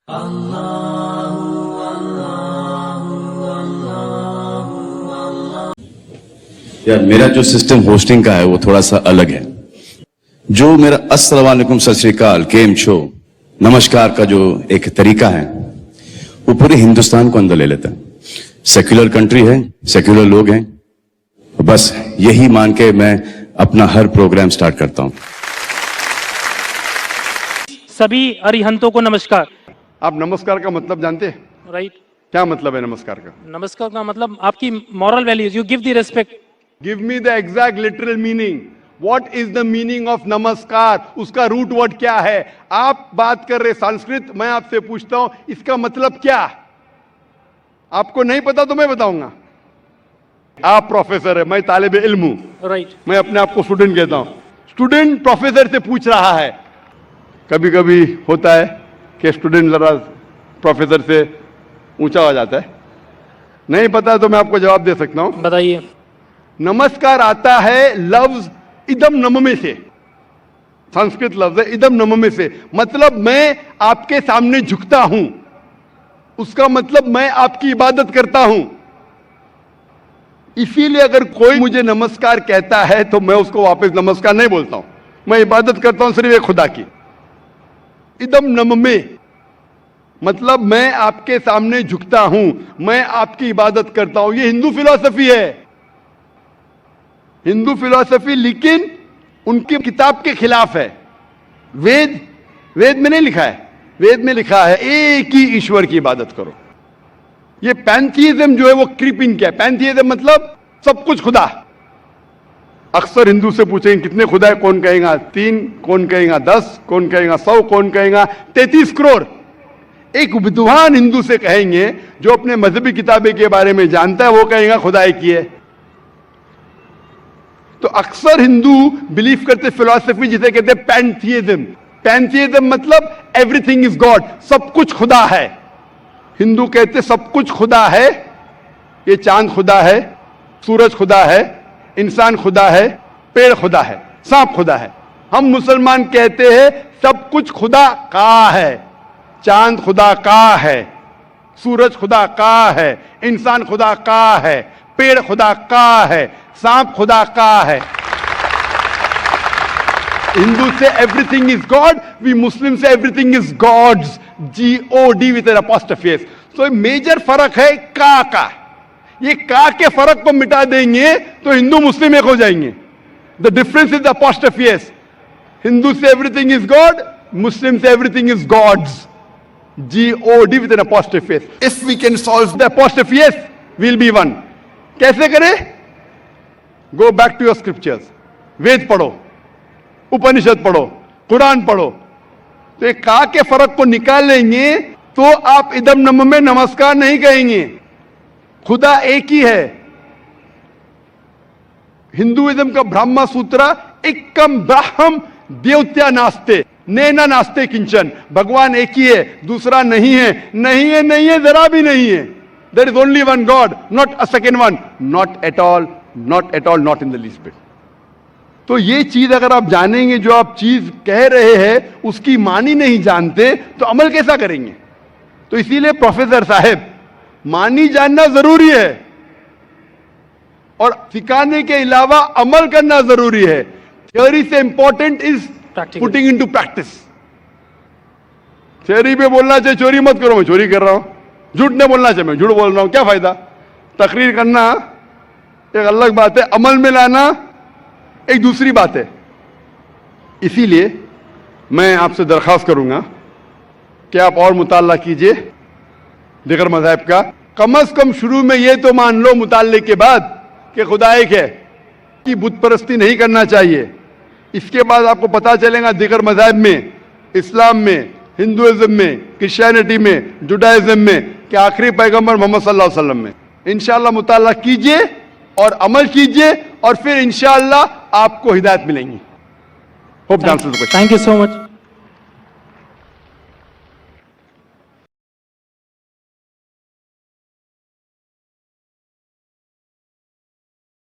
यार मेरा जो सिस्टम होस्टिंग का है वो थोड़ा सा अलग है। जो मेरा अस्सलाम वालेकुम सत श्री अकाल केम छो नमस्कार का जो एक तरीका है वो पूरे हिंदुस्तान को अंदर ले लेता है। सेक्युलर कंट्री है, सेक्युलर लोग हैं, बस यही मान के मैं अपना हर प्रोग्राम स्टार्ट करता हूं। सभी अरिहंतों को नमस्कार। आप नमस्कार का मतलब जानते हैं? राइट। क्या मतलब है नमस्कार का? नमस्कार का मतलब आपकी moral values, you give the respect. Give me the exact literal meaning. What is the meaning of नमस्कार? उसका रूट वर्ड क्या है? आप बात कर रहे संस्कृत, मैं आपसे पूछता हूं इसका मतलब क्या? आपको नहीं पता तो मैं बताऊंगा। आप प्रोफेसर है, मैं तालिब इल्म हूं। राइट। मैं अपने आप को स्टूडेंट कहता हूं। स्टूडेंट प्रोफेसर से पूछ रहा है। कभी कभी होता है कि स्टूडेंट जरा प्रोफेसर से ऊंचा हो जाता है। नहीं पता तो मैं आपको जवाब दे सकता हूं। बताइए। नमस्कार आता है लफ्ज इदम नम में से। संस्कृत लफ्ज है इदम नम में से, मतलब मैं आपके सामने झुकता हूं। उसका मतलब मैं आपकी इबादत करता हूं। इसीलिए अगर कोई मुझे नमस्कार कहता है तो मैं उसको वापस नमस्कार नहीं बोलता हूं। मैं इबादत करता हूं सिर्फ एक खुदा की। इदम नम में मतलब मैं आपके सामने झुकता हूं, मैं आपकी इबादत करता हूं। ये हिंदू फिलॉसफी है, हिंदू फिलॉसफी, लेकिन उनकी किताब के खिलाफ है। वेद में नहीं लिखा है। वेद में लिखा है एक ही ईश्वर की इबादत करो। ये पैंथीइज्म जो है वो क्रीपिंग क्या है? पैंथीइज्म मतलब सब कुछ खुदा। अक्सर हिंदू से पूछेंगे कितने खुदा है, कौन कहेगा 3, कौन कहेगा 10, कौन कहेगा 100, कौन कहेगा 33 करोड़। एक विद्वान हिंदू से कहेंगे जो अपने मजहबी किताबें के बारे में जानता है, वो कहेगा खुदा एक ही है। तो अक्सर हिंदू बिलीव करते फिलॉसफी जिसे कहते हैं पैंथीइज्म। पैंथीइज्म मतलब एवरीथिंग इज गॉड, सब कुछ खुदा है। हिंदू कहते सब कुछ खुदा है। ये चांद खुदा है, सूरज खुदा है, इंसान खुदा है, पेड़ खुदा है, सांप खुदा है। हम मुसलमान कहते हैं सब कुछ खुदा का है। चांद खुदा का है, सूरज खुदा का है, इंसान खुदा का है, पेड़ खुदा का है, सांप खुदा का है। Hindu says everything is God, we Muslim says everything is God's, GOD with an apostrophe s. तो मेजर फर्क है का। ये का के फर्क को मिटा देंगे तो हिंदू मुस्लिम एक हो जाएंगे। The difference is the apostrophe s. Hindu says everything is God, Muslim says everything is God's, GOD with an apostrophe S. If we can solve the apostrophe S, we'll be one. कैसे करें? Go back to your scriptures. वेद पढ़ो, उपनिषद पढ़ो, कुरान पढ़ो। तो एक का के फर्क को निकाल लेंगे तो आप इदम नम में नमस्कार नहीं कहेंगे। खुदा एक ही है। हिंदुइज्म का ब्रह्मा सूत्र एकम ब्राह्म देवत्या नास्ते नैना नास्ते किंचन। भगवान एक ही है, दूसरा नहीं है, नहीं है, नहीं है, जरा भी नहीं है। There is only one God, not a second one, not at all, not at all, not in the least bit. तो ये चीज अगर आप जानेंगे, जो आप चीज कह रहे हैं उसकी मानी नहीं जानते तो अमल कैसा करेंगे? तो इसीलिए प्रोफेसर साहब, मानी जानना जरूरी है और सिखाने के अलावा अमल करना जरूरी है। थ्योरी से important is putting into practice. Theory पे बोलना चाहिए चोरी मत करो, मैं चोरी कर रहा हूं। झूठ नहीं बोलना चाहिए, मैं झूठ बोल रहा हूं, क्या फायदा? तकरीर करना एक अलग बात है, अमल में लाना एक दूसरी बात है। इसीलिए मैं आपसे दरखास्त करूंगा कि आप और मुताला कीजिए दिगर मज़हब का। कम से कम शुरू में ये तो मान लो मुताले के बाद कि खुदा एक है, कि बुत परस्ती नहीं करना चाहिए। इसके बाद आपको पता चलेगा दिगर मज़हब में, इस्लाम में, हिंदुइज्म में, क्रिश्चियनिटी में, जुडाइज्म में कि आखिरी पैगंबर मोहम्मद सल्लल्लाहु अलैहि वसल्लम में। इंशाअल्लाह मुताला कीजिए और अमल कीजिए और फिर इंशाअल्लाह आपको हिदायत मिलेंगी। Hope the answer the question. Thank you so much.